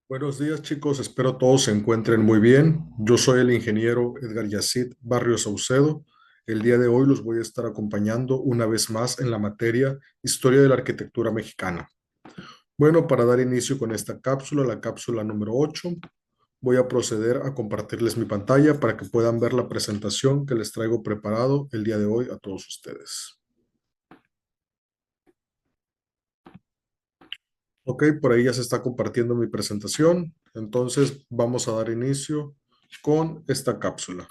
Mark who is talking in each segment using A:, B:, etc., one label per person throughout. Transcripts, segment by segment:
A: Buenos días, chicos, espero todos se encuentren muy bien. Yo soy el ingeniero Edgar Yacid Barrios Saucedo. El día de hoy los voy a estar acompañando una vez más en la materia Historia de la Arquitectura Mexicana. Bueno, para dar inicio con esta cápsula, la cápsula número 8, voy a proceder a compartirles mi pantalla para que puedan ver la presentación que les traigo preparado el día de hoy a todos ustedes. Ok, por ahí ya se está compartiendo mi presentación, entonces vamos a dar inicio con esta cápsula.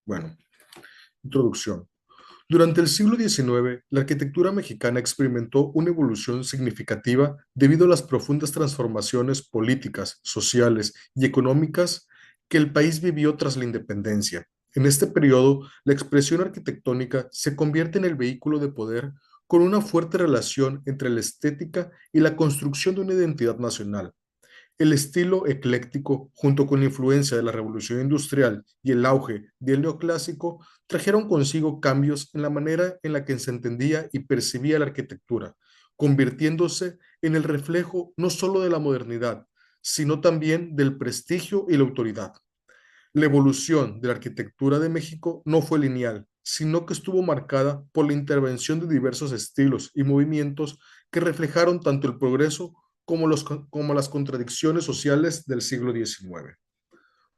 A: Bueno, introducción. Durante el siglo XIX, la arquitectura mexicana experimentó una evolución significativa debido a las profundas transformaciones políticas, sociales y económicas que el país vivió tras la independencia. En este periodo, la expresión arquitectónica se convierte en el vehículo de poder con una fuerte relación entre la estética y la construcción de una identidad nacional. El estilo ecléctico, junto con la influencia de la Revolución Industrial y el auge del neoclásico, trajeron consigo cambios en la manera en la que se entendía y percibía la arquitectura, convirtiéndose en el reflejo no solo de la modernidad, sino también del prestigio y la autoridad. La evolución de la arquitectura de México no fue lineal, sino que estuvo marcada por la intervención de diversos estilos y movimientos que reflejaron tanto el progreso como las contradicciones sociales del siglo XIX.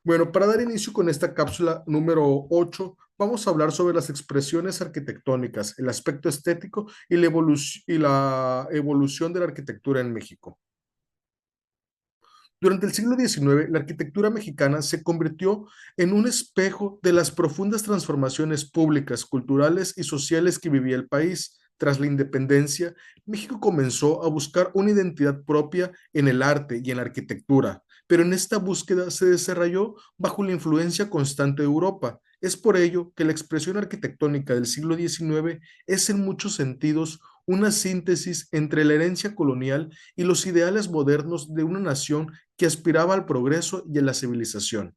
A: Bueno, para dar inicio con esta cápsula número 8, vamos a hablar sobre las expresiones arquitectónicas, el aspecto estético y la evolución de la arquitectura en México. Durante el siglo XIX, la arquitectura mexicana se convirtió en un espejo de las profundas transformaciones públicas, culturales y sociales que vivía el país. Tras la independencia, México comenzó a buscar una identidad propia en el arte y en la arquitectura, pero en esta búsqueda se desarrolló bajo la influencia constante de Europa. Es por ello que la expresión arquitectónica del siglo XIX es en muchos sentidos una síntesis entre la herencia colonial y los ideales modernos de una nación que aspiraba al progreso y a la civilización.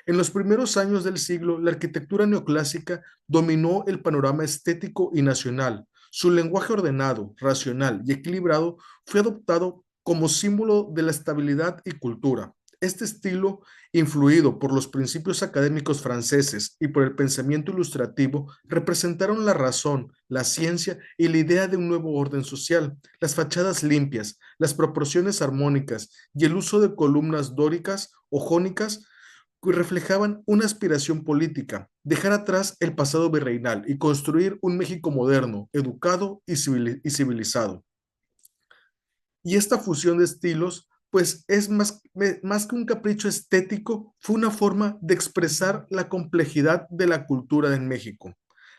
A: En los primeros años del siglo, la arquitectura neoclásica dominó el panorama estético y nacional. Su lenguaje ordenado, racional y equilibrado fue adoptado como símbolo de la estabilidad y cultura. Este estilo, influido por los principios académicos franceses y por el pensamiento ilustrativo, representaron la razón, la ciencia y la idea de un nuevo orden social. Las fachadas limpias, las proporciones armónicas y el uso de columnas dóricas o jónicas que reflejaban una aspiración política, dejar atrás el pasado virreinal y construir un México moderno, educado y civilizado. Y esta fusión de estilos, pues es más que un capricho estético, fue una forma de expresar la complejidad de la cultura en México.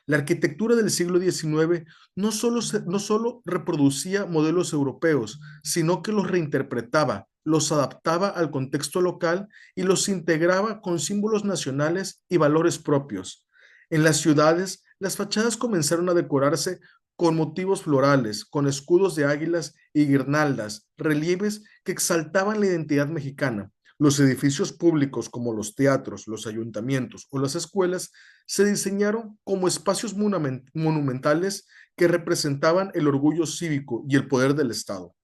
A: La arquitectura del siglo XIX no solo reproducía modelos europeos, sino que los reinterpretaba, los adaptaba al contexto local y los integraba con símbolos nacionales y valores propios. En las ciudades, las fachadas comenzaron a decorarse con motivos florales, con escudos de águilas y guirnaldas, relieves que exaltaban la identidad mexicana. Los edificios públicos como los teatros, los ayuntamientos o las escuelas se diseñaron como espacios monumentales que representaban el orgullo cívico y el poder del Estado.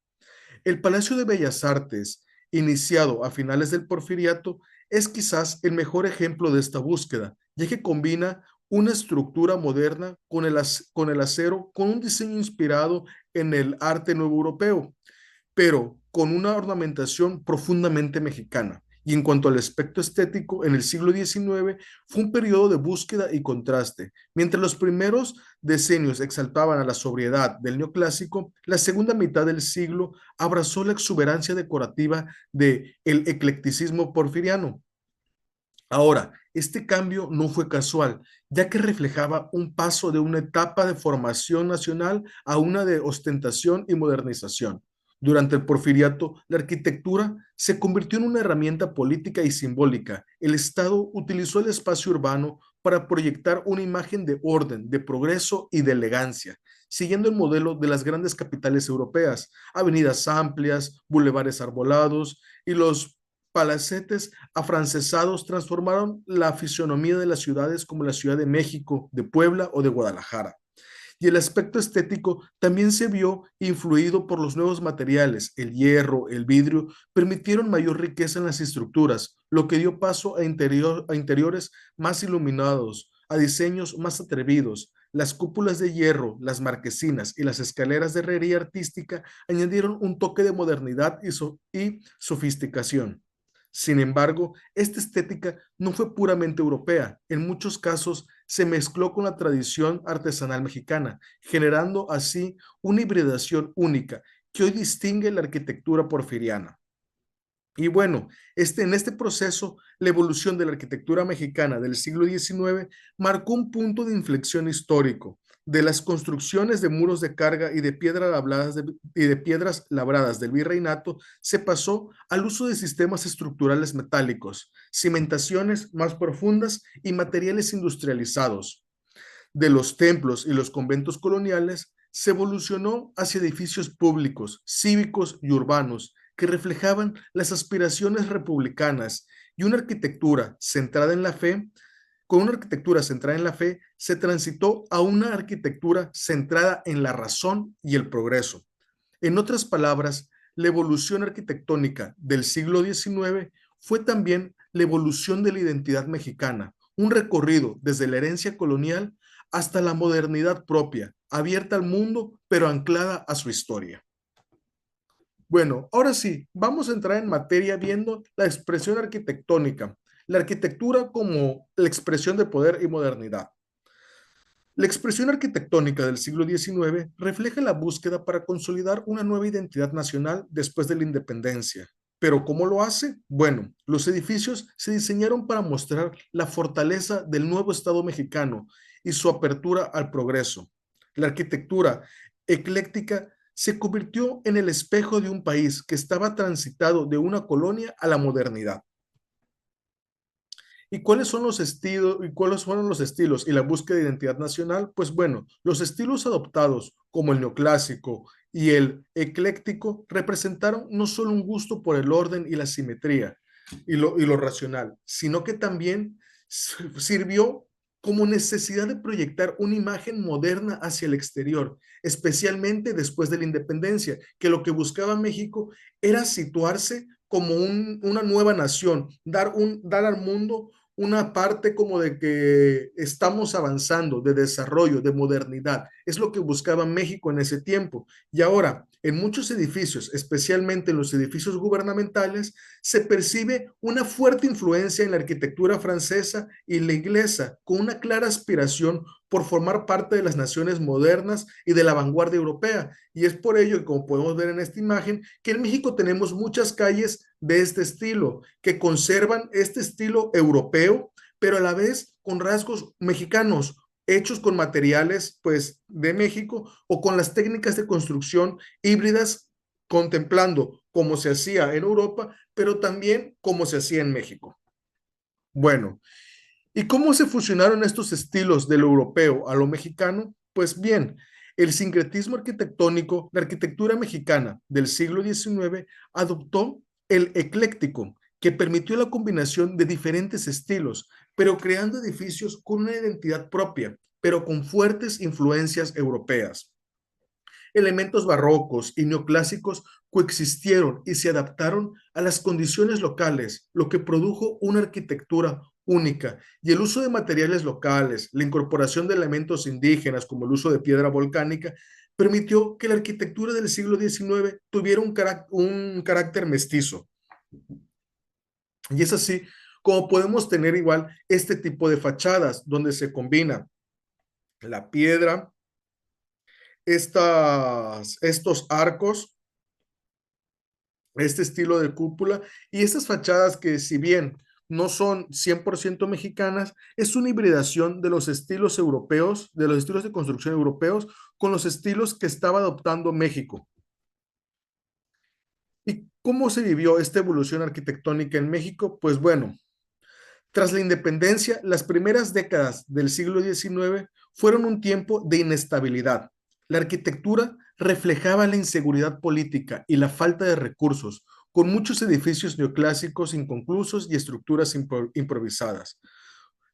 A: El Palacio de Bellas Artes, iniciado a finales del Porfiriato, es quizás el mejor ejemplo de esta búsqueda, ya que combina una estructura moderna con el acero, con un diseño inspirado en el arte nuevo europeo, pero con una ornamentación profundamente mexicana. Y en cuanto al aspecto estético, en el siglo XIX fue un periodo de búsqueda y contraste. Mientras los primeros decenios exaltaban a la sobriedad del neoclásico, la segunda mitad del siglo abrazó la exuberancia decorativa del eclecticismo porfiriano. Ahora, este cambio no fue casual, ya que reflejaba un paso de una etapa de formación nacional a una de ostentación y modernización. Durante el porfiriato, la arquitectura se convirtió en una herramienta política y simbólica. El Estado utilizó el espacio urbano para proyectar una imagen de orden, de progreso y de elegancia, siguiendo el modelo de las grandes capitales europeas, avenidas amplias, bulevares arbolados y los palacetes afrancesados transformaron la fisionomía de las ciudades como la Ciudad de México, de Puebla o de Guadalajara. Y el aspecto estético también se vio influido por los nuevos materiales. El hierro, el vidrio, permitieron mayor riqueza en las estructuras, lo que dio paso a interiores más iluminados, a diseños más atrevidos. Las cúpulas de hierro, las marquesinas y las escaleras de herrería artística añadieron un toque de modernidad y sofisticación. Sin embargo, esta estética no fue puramente europea. En muchos casos se mezcló con la tradición artesanal mexicana, generando así una hibridación única que hoy distingue la arquitectura porfiriana. Y bueno, en este proceso, la evolución de la arquitectura mexicana del siglo XIX marcó un punto de inflexión histórico. De las construcciones de muros de carga y de piedras labradas del virreinato, se pasó al uso de sistemas estructurales metálicos, cimentaciones más profundas y materiales industrializados. De los templos y los conventos coloniales, se evolucionó hacia edificios públicos, cívicos y urbanos que reflejaban las aspiraciones republicanas y una arquitectura centrada en la fe. Con una arquitectura centrada en la fe, se transitó a una arquitectura centrada en la razón y el progreso. En otras palabras, la evolución arquitectónica del siglo XIX fue también la evolución de la identidad mexicana, un recorrido desde la herencia colonial hasta la modernidad propia, abierta al mundo, pero anclada a su historia. Bueno, ahora sí, vamos a entrar en materia viendo la expresión arquitectónica, la arquitectura como la expresión de poder y modernidad. La expresión arquitectónica del siglo XIX refleja la búsqueda para consolidar una nueva identidad nacional después de la independencia. ¿Pero cómo lo hace? Bueno, los edificios se diseñaron para mostrar la fortaleza del nuevo Estado mexicano y su apertura al progreso. La arquitectura ecléctica se convirtió en el espejo de un país que estaba transitado de una colonia a la modernidad. ¿Y cuáles son los estilos y cuáles fueron los estilos y la búsqueda de identidad nacional? Pues bueno, los estilos adoptados como el neoclásico y el ecléctico representaron no solo un gusto por el orden y la simetría y lo racional, sino que también sirvió como necesidad de proyectar una imagen moderna hacia el exterior, especialmente después de la independencia, que lo que buscaba México era situarse como una nueva nación, dar al mundo una parte como de que estamos avanzando, de desarrollo, de modernidad. Es lo que buscaba México en ese tiempo. Y ahora, en muchos edificios, especialmente en los edificios gubernamentales, se percibe una fuerte influencia en la arquitectura francesa y la inglesa, con una clara aspiración por formar parte de las naciones modernas y de la vanguardia europea. Y es por ello que, como podemos ver en esta imagen, que en México tenemos muchas calles de este estilo, que conservan este estilo europeo, pero a la vez con rasgos mexicanos, hechos con materiales pues de México o con las técnicas de construcción híbridas, contemplando cómo se hacía en Europa, pero también cómo se hacía en México. Bueno, ¿y cómo se fusionaron estos estilos de lo europeo a lo mexicano? Pues bien, el sincretismo arquitectónico, la arquitectura mexicana del siglo XIX adoptó el ecléctico, que permitió la combinación de diferentes estilos, pero creando edificios con una identidad propia, pero con fuertes influencias europeas. Elementos barrocos y neoclásicos coexistieron y se adaptaron a las condiciones locales, lo que produjo una arquitectura única. Y el uso de materiales locales, la incorporación de elementos indígenas como el uso de piedra volcánica, permitió que la arquitectura del siglo XIX tuviera un carácter mestizo. Y es así como podemos tener igual este tipo de fachadas donde se combina la piedra, estos arcos, este estilo de cúpula y estas fachadas que, si bien no son 100% mexicanas, es una hibridación de los estilos europeos, de los estilos de construcción europeos con los estilos que estaba adoptando México. ¿Y cómo se vivió esta evolución arquitectónica en México? Pues bueno, tras la independencia, las primeras décadas del siglo XIX fueron un tiempo de inestabilidad. La arquitectura reflejaba la inseguridad política y la falta de recursos, con muchos edificios neoclásicos inconclusos y estructuras improvisadas.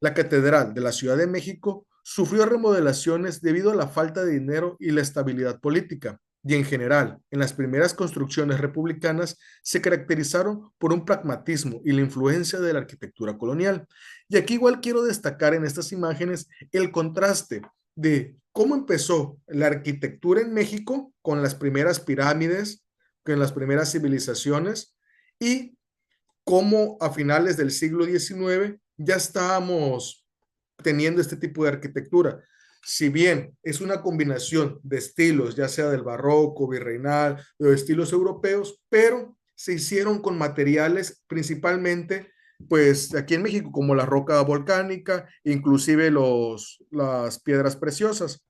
A: La Catedral de la Ciudad de México sufrió remodelaciones debido a la falta de dinero y la estabilidad política. Y en general, en las primeras construcciones republicanas se caracterizaron por un pragmatismo y la influencia de la arquitectura colonial. Y aquí igual quiero destacar en estas imágenes el contraste de cómo empezó la arquitectura en México con las primeras pirámides, con las primeras civilizaciones, y cómo a finales del siglo XIX ya estábamos teniendo este tipo de arquitectura. Si bien es una combinación de estilos, ya sea del barroco, virreinal, de estilos europeos, pero se hicieron con materiales principalmente, pues aquí en México, como la roca volcánica, inclusive las piedras preciosas.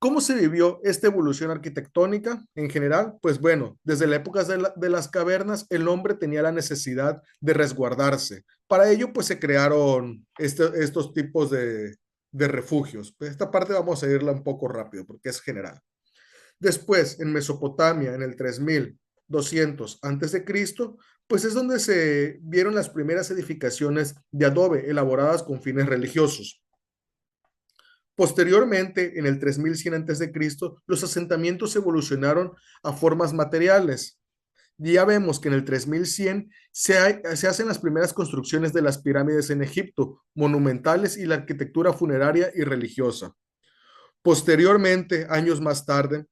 A: ¿Cómo se vivió esta evolución arquitectónica en general? Pues bueno, desde la época de las cavernas, el hombre tenía la necesidad de resguardarse. Para ello, pues se crearon estos tipos de refugios. Pues esta parte vamos a irla un poco rápido porque es general. Después, en Mesopotamia, en el 3200 antes de Cristo, pues es donde se vieron las primeras edificaciones de adobe elaboradas con fines religiosos. Posteriormente, en el 3100 a.C., los asentamientos evolucionaron a formas materiales. Ya vemos que en el 3100 se hacen las primeras construcciones de las pirámides en Egipto, monumentales, y la arquitectura funeraria y religiosa. Posteriormente, años más tarde,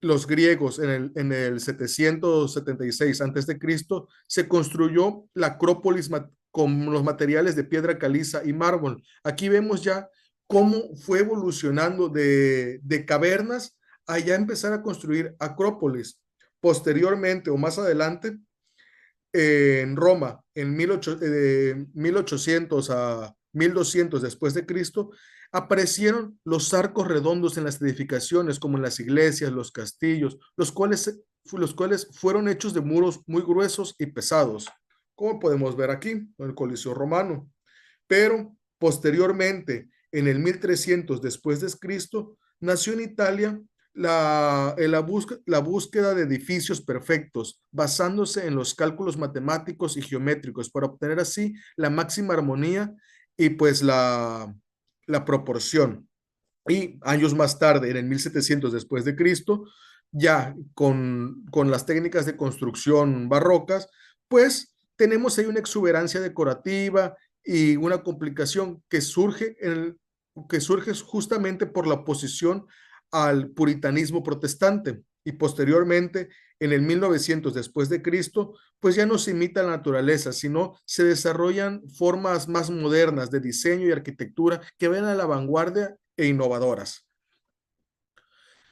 A: los griegos en el 776 a.C. se construyó la Acrópolis con los materiales de piedra caliza y mármol. Aquí vemos ya cómo fue evolucionando de cavernas a ya empezar a construir acrópolis. Posteriormente o más adelante, en Roma, en 1800 a 1200 después de Cristo, aparecieron los arcos redondos en las edificaciones, como en las iglesias, los castillos, los cuales fueron hechos de muros muy gruesos y pesados, como podemos ver aquí, en el Coliseo Romano. Pero posteriormente, en el 1300 después de Cristo, nació en Italia la búsqueda de edificios perfectos, basándose en los cálculos matemáticos y geométricos para obtener así la máxima armonía y pues la proporción. Y años más tarde, en el 1700 después de Cristo, ya con las técnicas de construcción barrocas, pues tenemos ahí una exuberancia decorativa y una complicación que surge justamente por la oposición al puritanismo protestante. Y posteriormente, en el 1900 después de Cristo, pues ya no se imita la naturaleza, sino se desarrollan formas más modernas de diseño y arquitectura que ven a la vanguardia e innovadoras.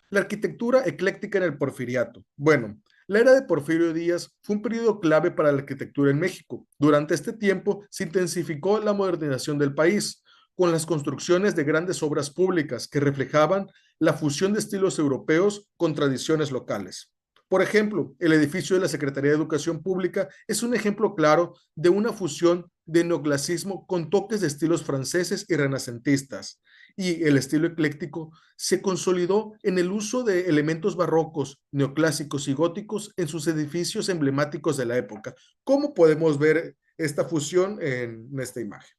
A: La arquitectura ecléctica en el Porfiriato. Bueno, la era de Porfirio Díaz fue un periodo clave para la arquitectura en México. Durante este tiempo se intensificó la modernización del país, con las construcciones de grandes obras públicas que reflejaban la fusión de estilos europeos con tradiciones locales. Por ejemplo, el edificio de la Secretaría de Educación Pública es un ejemplo claro de una fusión de neoclasismo con toques de estilos franceses y renacentistas. Y el estilo ecléctico se consolidó en el uso de elementos barrocos, neoclásicos y góticos en sus edificios emblemáticos de la época. ¿Cómo podemos ver esta fusión en esta imagen?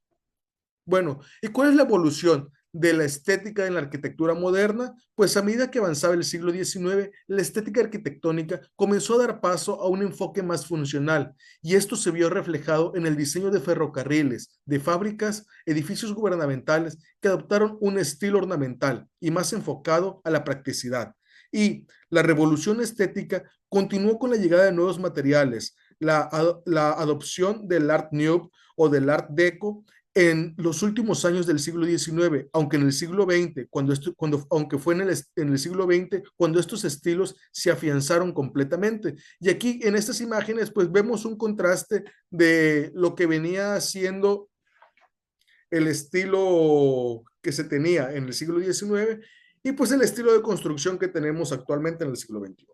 A: Bueno, ¿y cuál es la evolución de la estética en la arquitectura moderna? Pues a medida que avanzaba el siglo XIX, la estética arquitectónica comenzó a dar paso a un enfoque más funcional, y esto se vio reflejado en el diseño de ferrocarriles, de fábricas, edificios gubernamentales que adoptaron un estilo ornamental y más enfocado a la practicidad. Y la revolución estética continuó con la llegada de nuevos materiales, la adopción del Art Nouveau o del Art Deco en los últimos años del siglo XIX, aunque en el siglo XX, aunque fue en el siglo XX, cuando estos estilos se afianzaron completamente. Y aquí en estas imágenes, pues vemos un contraste de lo que venía siendo el estilo que se tenía en el siglo XIX y pues el estilo de construcción que tenemos actualmente en el siglo XXI.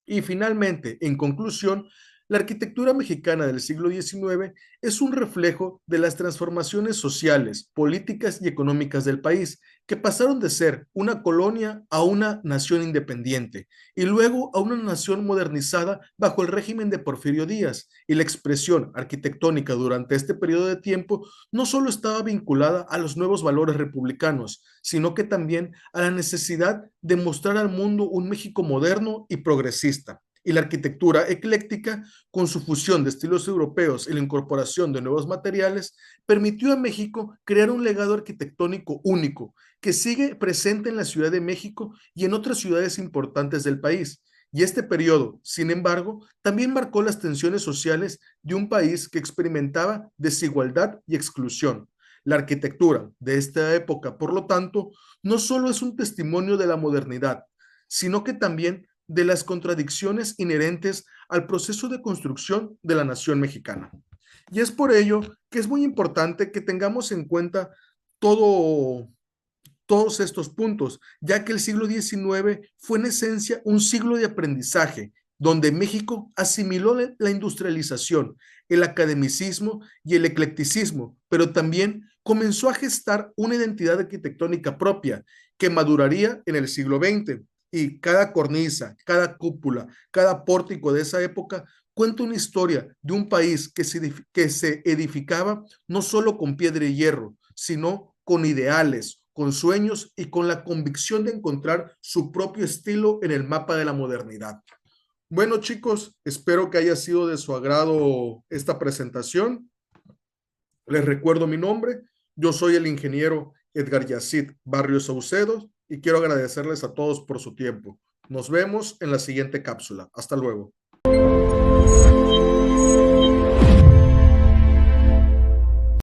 A: Y finalmente, en conclusión, La arquitectura mexicana del siglo XIX es un reflejo de las transformaciones sociales, políticas y económicas del país, que pasaron de ser una colonia a una nación independiente y luego a una nación modernizada bajo el régimen de Porfirio Díaz. Y la expresión arquitectónica durante este periodo de tiempo no solo estaba vinculada a los nuevos valores republicanos, sino que también a la necesidad de mostrar al mundo un México moderno y progresista. Y la arquitectura ecléctica, con su fusión de estilos europeos y la incorporación de nuevos materiales, permitió a México crear un legado arquitectónico único que sigue presente en la Ciudad de México y en otras ciudades importantes del país. Y este periodo, sin embargo, también marcó las tensiones sociales de un país que experimentaba desigualdad y exclusión. La arquitectura de esta época, por lo tanto, no solo es un testimonio de la modernidad, sino que también de las contradicciones inherentes al proceso de construcción de la nación mexicana. Y es por ello que es muy importante que tengamos en cuenta todo, todos estos puntos, ya que el siglo XIX fue en esencia un siglo de aprendizaje, donde México asimiló la industrialización, el academicismo y el eclecticismo, pero también comenzó a gestar una identidad arquitectónica propia que maduraría en el siglo XX. Y cada cornisa, cada cúpula, cada pórtico de esa época cuenta una historia de un país que se edificaba no solo con piedra y hierro, sino con ideales, con sueños y con la convicción de encontrar su propio estilo en el mapa de la modernidad. Bueno, chicos, espero que haya sido de su agrado esta presentación. Les recuerdo mi nombre. Yo soy el ingeniero Edgar Yacid Barrios Saucedo y quiero agradecerles a todos por su tiempo. Nos vemos en la siguiente cápsula. Hasta luego.